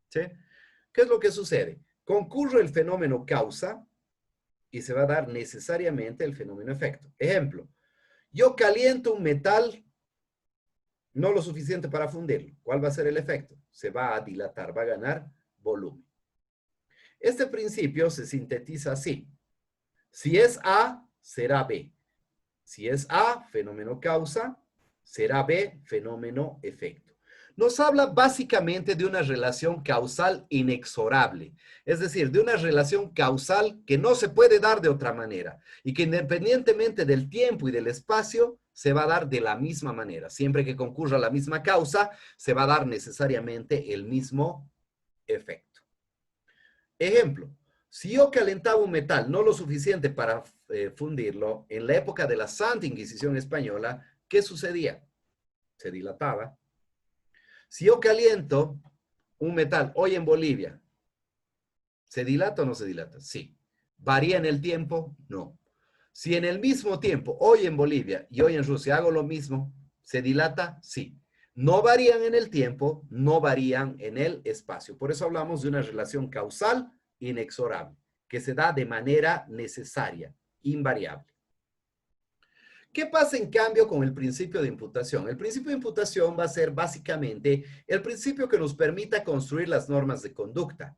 ¿Sí? ¿Qué es lo que sucede? Concurre el fenómeno causa y se va a dar necesariamente el fenómeno efecto. Ejemplo, yo caliento un metal no lo suficiente para fundirlo. ¿Cuál va a ser el efecto? Se va a dilatar, va a ganar volumen. Este principio se sintetiza así. Si es A, será B. Si es A, fenómeno causa, será B, fenómeno efecto. Nos habla básicamente de una relación causal inexorable, es decir, de una relación causal que no se puede dar de otra manera y que independientemente del tiempo y del espacio, se va a dar de la misma manera. Siempre que concurra la misma causa, se va a dar necesariamente el mismo efecto. Ejemplo, si yo calentaba un metal no lo suficiente para fundirlo, en la época de la Santa Inquisición Española, ¿qué sucedía? Se dilataba. Si yo caliento un metal hoy en Bolivia, ¿se dilata o no se dilata? Sí. ¿Varía en el tiempo? No. Si en el mismo tiempo, hoy en Bolivia y hoy en Rusia hago lo mismo, ¿se dilata? Sí. No varían en el tiempo, no varían en el espacio. Por eso hablamos de una relación causal inexorable, que se da de manera necesaria, invariable. ¿Qué pasa en cambio con el principio de imputación? El principio de imputación va a ser básicamente el principio que nos permita construir las normas de conducta.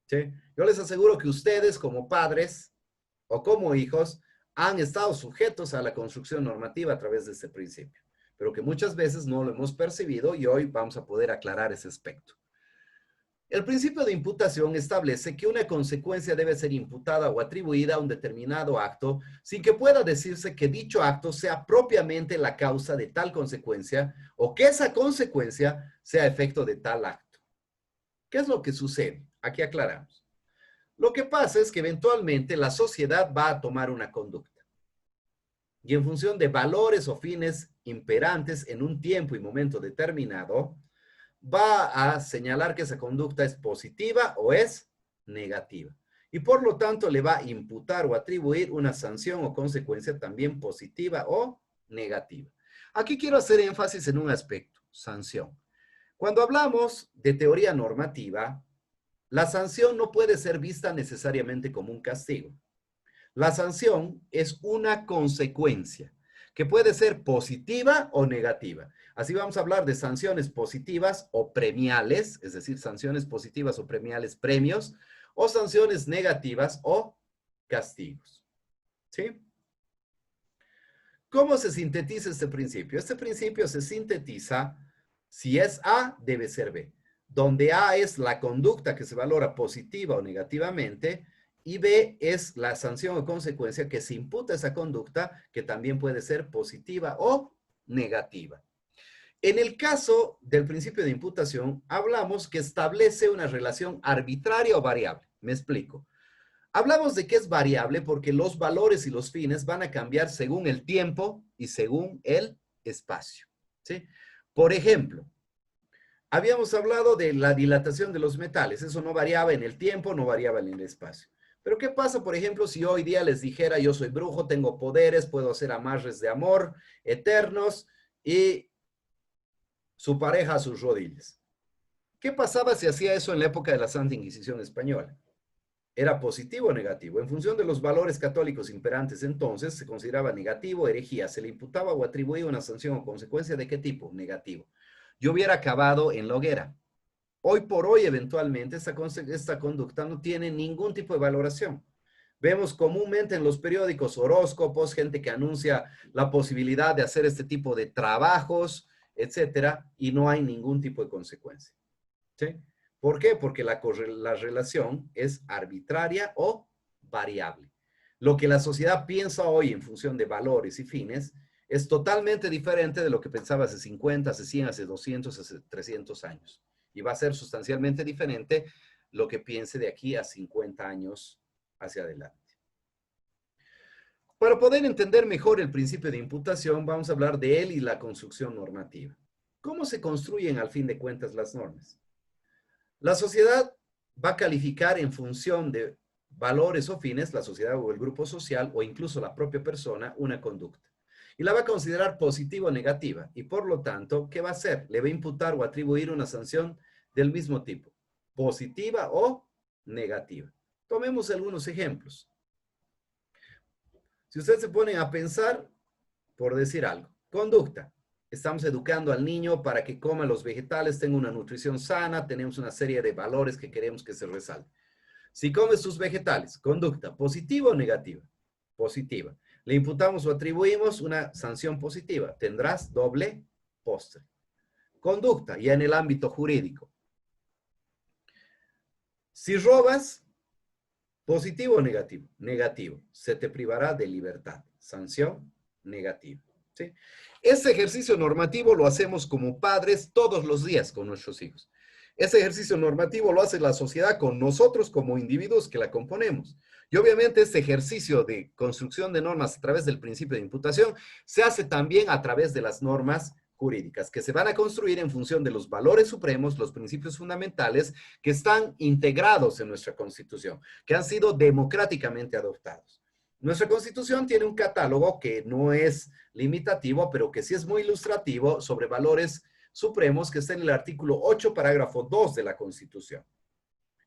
¿Sí? Yo les aseguro que ustedes como padres o como hijos han estado sujetos a la construcción normativa a través de este principio, pero que muchas veces no lo hemos percibido y hoy vamos a poder aclarar ese aspecto. El principio de imputación establece que una consecuencia debe ser imputada o atribuida a un determinado acto sin que pueda decirse que dicho acto sea propiamente la causa de tal consecuencia o que esa consecuencia sea efecto de tal acto. ¿Qué es lo que sucede? Aquí aclaramos. Lo que pasa es que eventualmente la sociedad va a tomar una conducta y en función de valores o fines imperantes en un tiempo y momento determinado, va a señalar que esa conducta es positiva o es negativa. Y por lo tanto le va a imputar o atribuir una sanción o consecuencia también positiva o negativa. Aquí quiero hacer énfasis en un aspecto, sanción. Cuando hablamos de teoría normativa, la sanción no puede ser vista necesariamente como un castigo. La sanción es una consecuencia que puede ser positiva o negativa. Así vamos a hablar de sanciones positivas o premiales, es decir, sanciones positivas o premiales, premios, o sanciones negativas o castigos. ¿Sí? ¿Cómo se sintetiza este principio? Este principio se sintetiza, si es A, debe ser B, donde A es la conducta que se valora positiva o negativamente, y B es la sanción o consecuencia que se imputa a esa conducta, que también puede ser positiva o negativa. En el caso del principio de imputación, hablamos que establece una relación arbitraria o variable. Me explico. Hablamos de que es variable porque los valores y los fines van a cambiar según el tiempo y según el espacio. ¿Sí? Por ejemplo, habíamos hablado de la dilatación de los metales. Eso no variaba en el tiempo, no variaba en el espacio. Pero ¿qué pasa, por ejemplo, si hoy día les dijera yo soy brujo, tengo poderes, puedo hacer amarres de amor eternos y su pareja a sus rodillas? ¿Qué pasaba si hacía eso en la época de la Santa Inquisición Española? ¿Era positivo o negativo? En función de los valores católicos imperantes entonces, se consideraba negativo, herejía. Se le imputaba o atribuía una sanción o consecuencia de qué tipo? Negativo. Yo hubiera acabado en la hoguera. Hoy por hoy, eventualmente, esta conducta no tiene ningún tipo de valoración. Vemos comúnmente en los periódicos horóscopos, gente que anuncia la posibilidad de hacer este tipo de trabajos, etcétera, y no hay ningún tipo de consecuencia. ¿Sí? ¿Por qué? Porque la relación es arbitraria o variable. Lo que la sociedad piensa hoy en función de valores y fines es totalmente diferente de lo que pensaba hace 50, hace 100, hace 200, hace 300 años. Y va a ser sustancialmente diferente lo que piense de aquí a 50 años hacia adelante. Para poder entender mejor el principio de imputación, vamos a hablar de él y la construcción normativa. ¿Cómo se construyen al fin de cuentas las normas? La sociedad va a calificar en función de valores o fines, la sociedad o el grupo social o incluso la propia persona, una conducta. Y la va a considerar positiva o negativa. Y por lo tanto, ¿qué va a hacer? Le va a imputar o atribuir una sanción del mismo tipo, positiva o negativa. Tomemos algunos ejemplos. Si ustedes se ponen a pensar, por decir algo, conducta. Estamos educando al niño para que coma los vegetales, tenga una nutrición sana, tenemos una serie de valores que queremos que se resalten. Si comes tus vegetales, conducta, ¿positiva o negativa? Positiva. Le imputamos o atribuimos una sanción positiva. Tendrás doble postre. Conducta, ya en el ámbito jurídico. Si robas, ¿positivo o negativo? Negativo. Se te privará de libertad. Sanción negativa. ¿Sí? Ese ejercicio normativo lo hacemos como padres todos los días con nuestros hijos. Ese ejercicio normativo lo hace la sociedad con nosotros como individuos que la componemos. Y obviamente este ejercicio de construcción de normas a través del principio de imputación se hace también a través de las normas jurídicas, que se van a construir en función de los valores supremos, los principios fundamentales que están integrados en nuestra Constitución, que han sido democráticamente adoptados. Nuestra Constitución tiene un catálogo que no es limitativo, pero que sí es muy ilustrativo sobre valores supremos que está en el artículo 8, parágrafo 2 de la Constitución.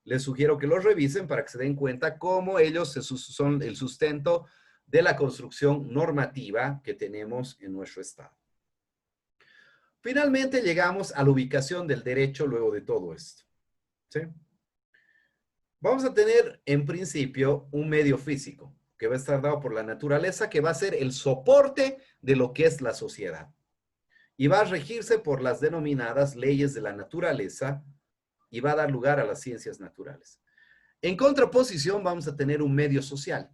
Les sugiero que lo revisen para que se den cuenta cómo ellos son el sustento de la construcción normativa que tenemos en nuestro Estado. Finalmente llegamos a la ubicación del derecho luego de todo esto. ¿Sí? Vamos a tener en principio un medio físico que va a estar dado por la naturaleza, que va a ser el soporte de lo que es la sociedad. Y va a regirse por las denominadas leyes de la naturaleza y va a dar lugar a las ciencias naturales. En contraposición vamos a tener un medio social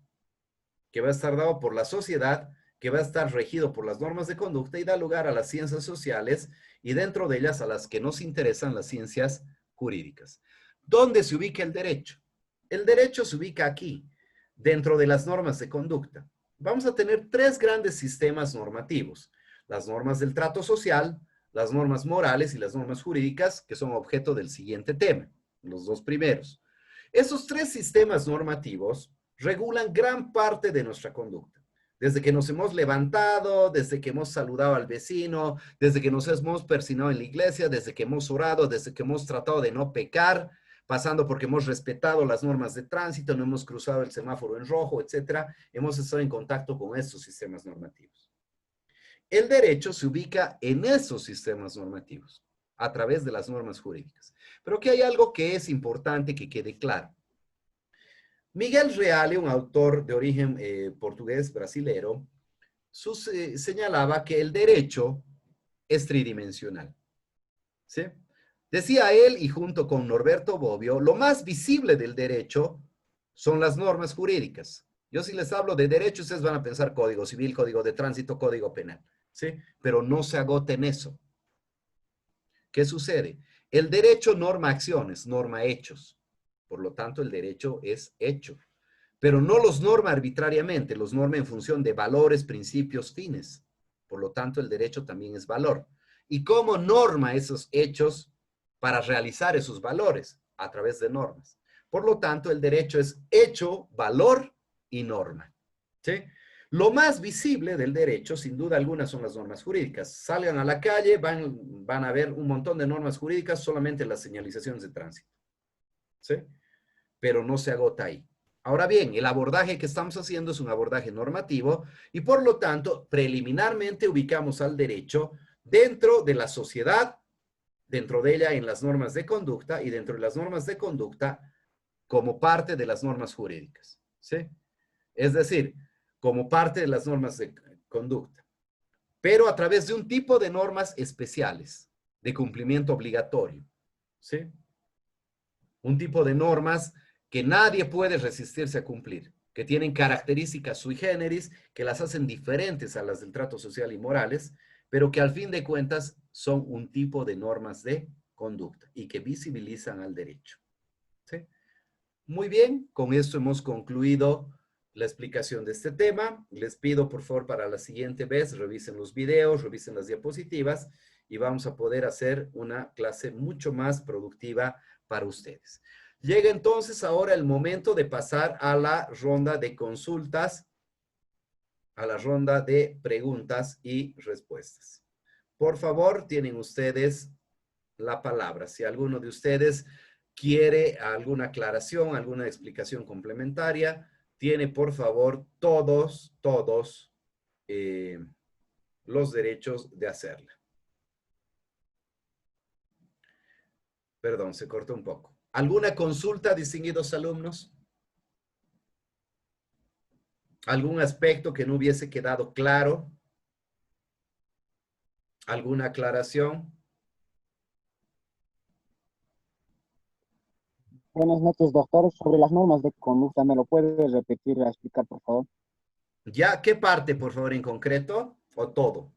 que va a estar dado por la sociedad, que va a estar regido por las normas de conducta y da lugar a las ciencias sociales y dentro de ellas a las que nos interesan las ciencias jurídicas. ¿Dónde se ubica el derecho? El derecho se ubica aquí, dentro de las normas de conducta. Vamos a tener tres grandes sistemas normativos: las normas del trato social, las normas morales y las normas jurídicas, que son objeto del siguiente tema, los dos primeros. Esos tres sistemas normativos regulan gran parte de nuestra conducta. Desde que nos hemos levantado, desde que hemos saludado al vecino, desde que nos hemos persinado en la iglesia, desde que hemos orado, desde que hemos tratado de no pecar, pasando porque hemos respetado las normas de tránsito, no hemos cruzado el semáforo en rojo, etcétera, hemos estado en contacto con estos sistemas normativos. El derecho se ubica en esos sistemas normativos, a través de las normas jurídicas. Pero aquí hay algo que es importante que quede claro. Miguel Reale, un autor de origen portugués brasilero, señalaba que el derecho es tridimensional. ¿Sí? Decía él, y junto con Norberto Bobbio, lo más visible del derecho son las normas jurídicas. Yo si les hablo de derecho, ustedes van a pensar código civil, código de tránsito, código penal. ¿Sí? Pero no se agota en eso. ¿Qué sucede? El derecho norma acciones, norma hechos. Por lo tanto, el derecho es hecho. Pero no los norma arbitrariamente, los norma en función de valores, principios, fines. Por lo tanto, el derecho también es valor. ¿Y cómo norma esos hechos para realizar esos valores? A través de normas. Por lo tanto, el derecho es hecho, valor y norma. ¿Sí? Lo más visible del derecho, sin duda alguna, son las normas jurídicas. Salgan a la calle, van a ver un montón de normas jurídicas, solamente las señalizaciones de tránsito. ¿Sí? Pero no se agota ahí. Ahora bien, el abordaje que estamos haciendo es un abordaje normativo y por lo tanto, preliminarmente ubicamos al derecho dentro de la sociedad, dentro de ella en las normas de conducta y dentro de las normas de conducta como parte de las normas jurídicas. ¿Sí? Es decir, como parte de las normas de conducta, pero a través de un tipo de normas especiales de cumplimiento obligatorio. ¿Sí? Un tipo de normas que nadie puede resistirse a cumplir, que tienen características sui generis, que las hacen diferentes a las del trato social y morales, pero que al fin de cuentas son un tipo de normas de conducta y que visibilizan al derecho. ¿Sí? Muy bien, con esto hemos concluido la explicación de este tema. Les pido, por favor, para la siguiente vez, revisen los videos, revisen las diapositivas y vamos a poder hacer una clase mucho más productiva para ustedes. Llega entonces ahora el momento de pasar a la ronda de consultas, a la ronda de preguntas y respuestas. Por favor, tienen ustedes la palabra. Si alguno de ustedes quiere alguna aclaración, alguna explicación complementaria, tiene por favor todos los derechos de hacerla. Perdón, se cortó un poco. ¿Alguna consulta, distinguidos alumnos? ¿Algún aspecto que no hubiese quedado claro? ¿Alguna aclaración? Buenas noches, doctor. Sobre las normas de conducta, ¿me lo puede repetir, explicar, por favor? ¿Ya? ¿Qué parte, por favor, en concreto? ¿O todo?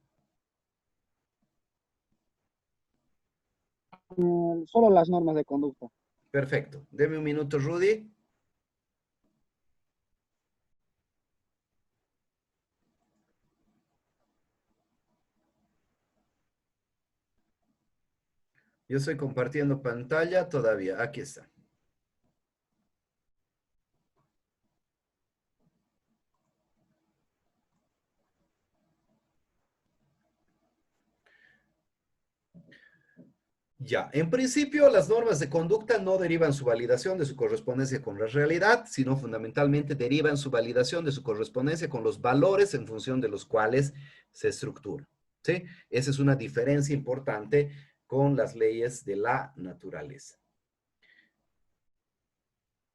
Solo las normas de conducta. Perfecto. Deme un minuto, Rudy. Yo estoy compartiendo pantalla todavía. Aquí está. Ya, en principio las normas de conducta no derivan su validación de su correspondencia con la realidad, sino fundamentalmente derivan su validación de su correspondencia con los valores en función de los cuales se estructura. ¿Sí? Esa es una diferencia importante con las leyes de la naturaleza.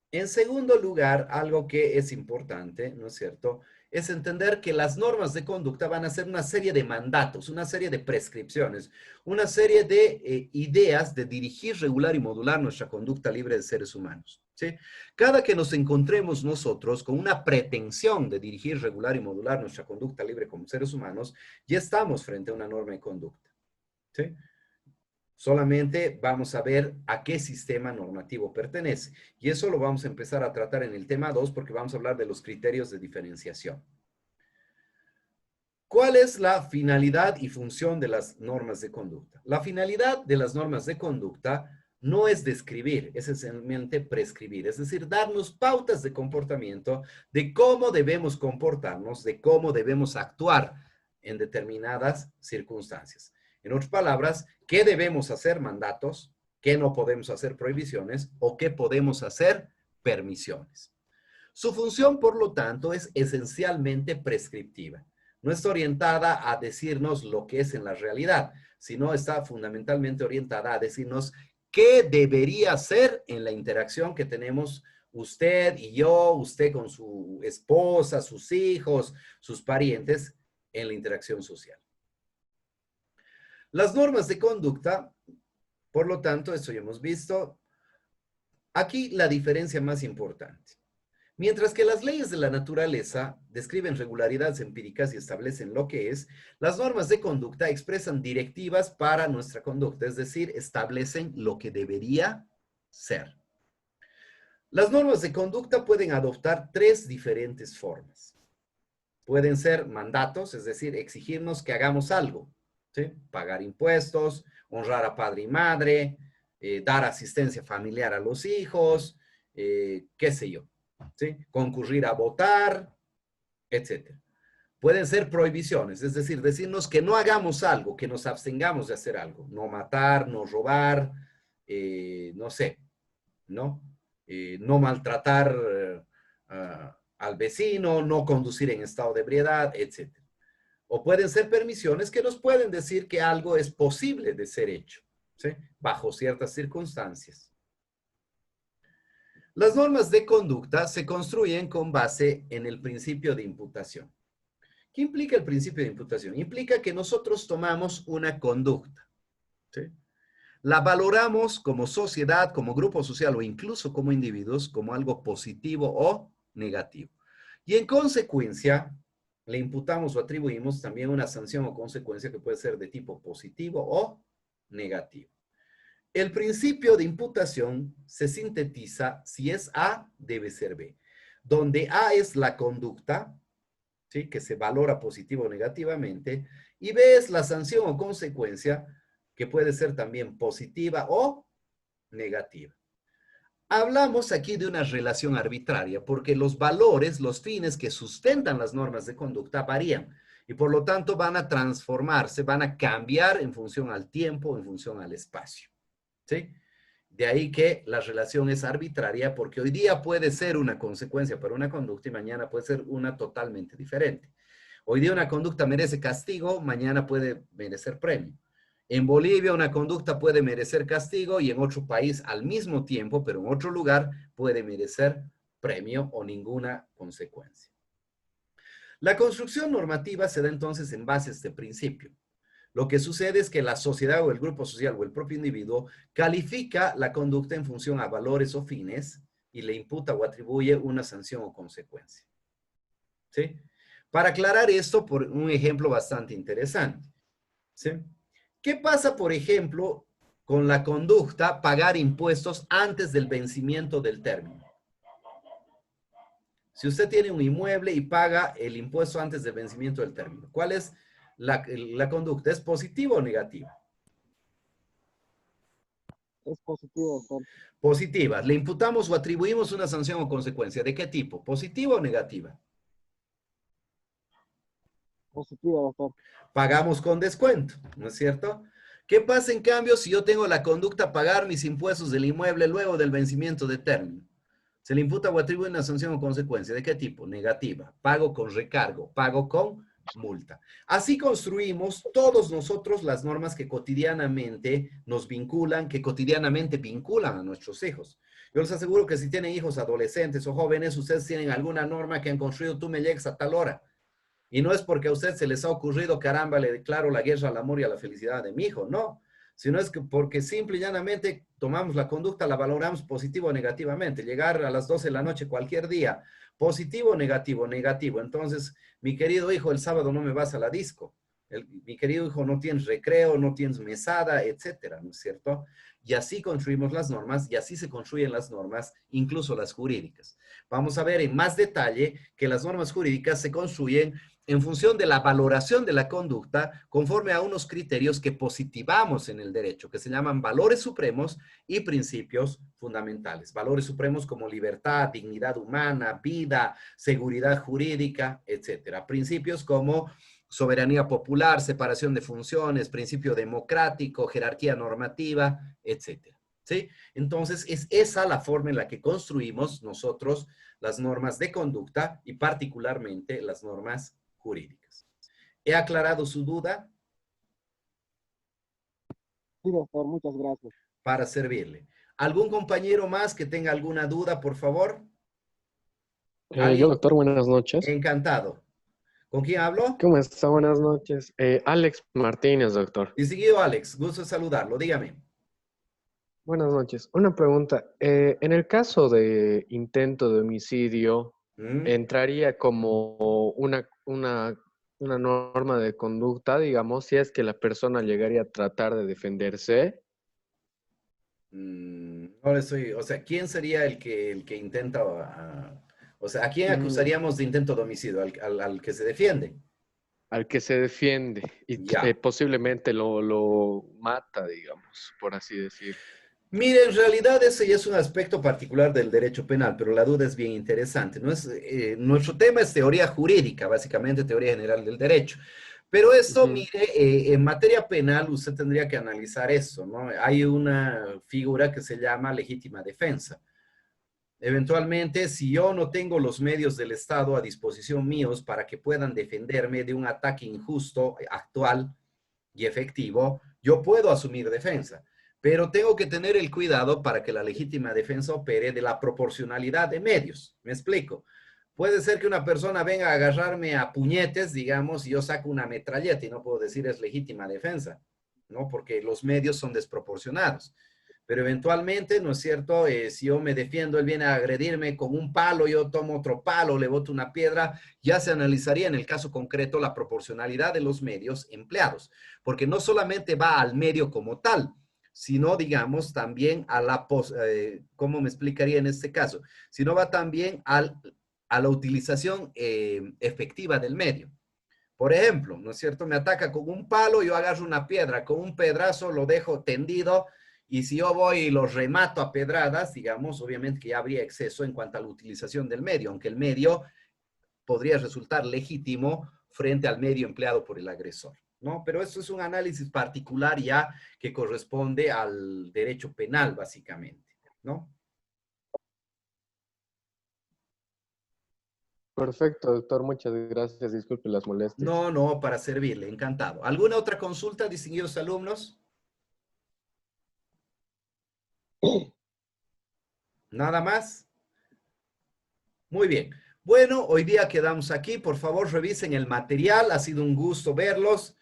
En segundo lugar, algo que es importante, ¿no es cierto?, es entender que las normas de conducta van a ser una serie de mandatos, una serie de prescripciones, una serie de ideas de dirigir, regular y modular nuestra conducta libre de seres humanos, ¿sí? Cada que nos encontremos nosotros con una pretensión de dirigir, regular y modular nuestra conducta libre como seres humanos, ya estamos frente a una norma de conducta, ¿sí? Solamente vamos a ver a qué sistema normativo pertenece. Y eso lo vamos a empezar a tratar en el tema 2 porque vamos a hablar de los criterios de diferenciación. ¿Cuál es la finalidad y función de las normas de conducta? La finalidad de las normas de conducta no es describir, es esencialmente prescribir, es decir, darnos pautas de comportamiento, de cómo debemos comportarnos, de cómo debemos actuar en determinadas circunstancias. En otras palabras, ¿qué debemos hacer? Mandatos, ¿qué no podemos hacer? Prohibiciones, o ¿qué podemos hacer? Permisiones. Su función, por lo tanto, es esencialmente prescriptiva. No está orientada a decirnos lo que es en la realidad, sino está fundamentalmente orientada a decirnos qué debería ser en la interacción que tenemos usted y yo, usted con su esposa, sus hijos, sus parientes, en la interacción social. Las normas de conducta, por lo tanto, esto ya hemos visto. Aquí la diferencia más importante. Mientras que las leyes de la naturaleza describen regularidades empíricas y establecen lo que es, las normas de conducta expresan directivas para nuestra conducta, es decir, establecen lo que debería ser. Las normas de conducta pueden adoptar tres diferentes formas. Pueden ser mandatos, es decir, exigirnos que hagamos algo. ¿Sí? Pagar impuestos, honrar a padre y madre, dar asistencia familiar a los hijos, qué sé yo, ¿sí? Concurrir a votar, etc. Pueden ser prohibiciones, es decir, decirnos que no hagamos algo, que nos abstengamos de hacer algo, no matar, no robar, no sé, ¿no? No maltratar al vecino, no conducir en estado de ebriedad, etc. O pueden ser permisiones que nos pueden decir que algo es posible de ser hecho, ¿sí? Bajo ciertas circunstancias. Las normas de conducta se construyen con base en el principio de imputación. ¿Qué implica el principio de imputación? Implica que nosotros tomamos una conducta, ¿sí? La valoramos como sociedad, como grupo social o incluso como individuos como algo positivo o negativo. Y en consecuencia, le imputamos o atribuimos también una sanción o consecuencia que puede ser de tipo positivo o negativo. El principio de imputación se sintetiza: si es A, debe ser B. Donde A es la conducta, ¿sí?, que se valora positivo o negativamente, y B es la sanción o consecuencia que puede ser también positiva o negativa. Hablamos aquí de una relación arbitraria porque los valores, los fines que sustentan las normas de conducta varían y por lo tanto van a transformarse, van a cambiar en función al tiempo, en función al espacio. ¿Sí? De ahí que la relación es arbitraria porque hoy día puede ser una consecuencia para una conducta y mañana puede ser una totalmente diferente. Hoy día una conducta merece castigo, mañana puede merecer premio. En Bolivia una conducta puede merecer castigo y en otro país al mismo tiempo, pero en otro lugar, puede merecer premio o ninguna consecuencia. La construcción normativa se da entonces en base a este principio. Lo que sucede es que la sociedad o el grupo social o el propio individuo califica la conducta en función a valores o fines y le imputa o atribuye una sanción o consecuencia. ¿Sí? Para aclarar esto, por un ejemplo bastante interesante. ¿Sí? ¿Qué pasa, por ejemplo, con la conducta pagar impuestos antes del vencimiento del término? Si usted tiene un inmueble y paga el impuesto antes del vencimiento del término, ¿cuál es la conducta? ¿Es positiva o negativa? Es positivo, doctor. Positiva. Le imputamos o atribuimos una sanción o consecuencia. ¿De qué tipo? ¿Positiva o negativa? Positivo, doctor. Pagamos con descuento, ¿no es cierto? ¿Qué pasa en cambio si yo tengo la conducta pagar mis impuestos del inmueble luego del vencimiento de término? Se le imputa o atribuye una sanción o consecuencia. ¿De qué tipo? Negativa. Pago con recargo, pago con multa. Así construimos todos nosotros las normas que cotidianamente nos vinculan, que cotidianamente vinculan a nuestros hijos. Yo les aseguro que si tienen hijos adolescentes o jóvenes, ustedes tienen alguna norma que han construido, tú me llegues a tal hora. Y no es porque a usted se les ha ocurrido, caramba, le declaro la guerra al amor y a la felicidad de mi hijo, no. Sino es que porque simple y llanamente tomamos la conducta, la valoramos positivo o negativamente. Llegar a las 12 de la noche cualquier día, positivo o negativo, negativo. Entonces, mi querido hijo, el sábado no me vas a la disco. Mi querido hijo, no tienes recreo, no tienes mesada, etcétera, ¿no es cierto? Y así construimos las normas y así se construyen las normas, incluso las jurídicas. Vamos a ver en más detalle que las normas jurídicas se construyen en función de la valoración de la conducta conforme a unos criterios que positivamos en el derecho, que se llaman valores supremos y principios fundamentales. Valores supremos como libertad, dignidad humana, vida, seguridad jurídica, etcétera. Principios como soberanía popular, separación de funciones, principio democrático, jerarquía normativa, etcétera. ¿Sí? Entonces, es esa la forma en la que construimos nosotros las normas de conducta y particularmente las normas jurídicas. ¿He aclarado su duda? Sí, doctor, muchas gracias. Para servirle. ¿Algún compañero más que tenga alguna duda, por favor? Yo, doctor, buenas noches. Encantado. ¿Con quién hablo? ¿Cómo está? Buenas noches. Alex Martínez, doctor. Distinguido Alex, gusto en saludarlo. Dígame. Buenas noches. Una pregunta. En el caso de intento de homicidio, ¿entraría como una norma de conducta, digamos, si es que la persona llegaría a tratar de defenderse? No le estoy, o sea, ¿quién sería el que intenta, o sea, ¿a quién acusaríamos de intento de homicidio? ¿Al que se defiende? Al que se defiende y Ya. posiblemente lo mata, digamos, por así decir. Mire, en realidad ese ya es un aspecto particular del derecho penal, pero la duda es bien interesante. ¿No es, nuestro tema es teoría jurídica, básicamente teoría general del derecho. Pero esto, mire, en materia penal usted tendría que analizar eso, ¿no? Hay una figura que se llama legítima defensa. Eventualmente, si yo no tengo los medios del Estado a disposición míos para que puedan defenderme de un ataque injusto, actual y efectivo, yo puedo asumir defensa. Pero tengo que tener el cuidado para que la legítima defensa opere de la proporcionalidad de medios. ¿Me explico? Puede ser que una persona venga a agarrarme a puñetes, digamos, y yo saco una metralleta y no puedo decir es legítima defensa, ¿no? Porque los medios son desproporcionados. Pero eventualmente, ¿no es cierto? Si yo me defiendo, él viene a agredirme con un palo, yo tomo otro palo, le boto una piedra, ya se analizaría en el caso concreto la proporcionalidad de los medios empleados. Porque no solamente va al medio como tal, sino, digamos, también a la, ¿cómo me explicaría en este caso? Sino va también a la utilización efectiva del medio. Por ejemplo, ¿no es cierto? Me ataca con un palo, yo agarro una piedra, con un pedrazo lo dejo tendido y si yo voy y lo remato a pedradas, digamos, obviamente que ya habría exceso en cuanto a la utilización del medio, aunque el medio podría resultar legítimo frente al medio empleado por el agresor, ¿no? Pero eso es un análisis particular ya que corresponde al derecho penal, básicamente, ¿no? Perfecto, doctor. Muchas gracias. Disculpe las molestias. No, no, para servirle, encantado. ¿Alguna otra consulta, distinguidos alumnos? ¿Nada más? Muy bien. Bueno, hoy día quedamos aquí. Por favor, revisen el material. Ha sido un gusto verlos.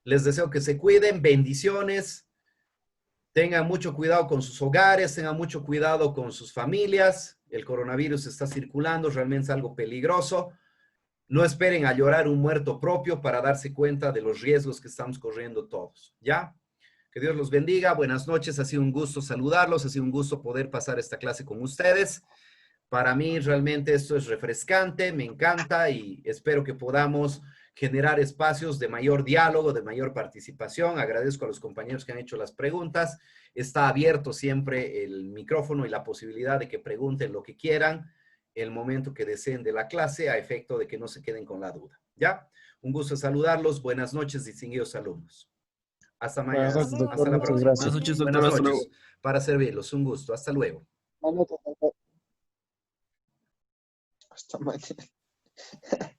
Les deseo que se cuiden. Bendiciones. Tengan mucho cuidado con sus hogares, tengan mucho cuidado con sus familias. El coronavirus está circulando, realmente es algo peligroso. No esperen a llorar un muerto propio para darse cuenta de los riesgos que estamos corriendo todos, ¿ya? Que Dios los bendiga, buenas noches, ha sido un gusto saludarlos, ha sido un gusto poder pasar esta clase con ustedes. Para mí realmente esto es refrescante, me encanta y espero que podamos generar espacios de mayor diálogo, de mayor participación. Agradezco a los compañeros que han hecho las preguntas. Está abierto siempre el micrófono y la posibilidad de que pregunten lo que quieran el momento que deseen de la clase, a efecto de que no se queden con la duda. ¿Ya? Un gusto saludarlos. Buenas noches, distinguidos alumnos. Hasta mañana. Buenas noches, doctor. Hasta la Muchas próxima. gracias. Buenas noches, doctor. Buenas Hasta luego. noches. Para servirlos. Un gusto. Hasta luego. Buenas noches, doctor. Hasta mañana.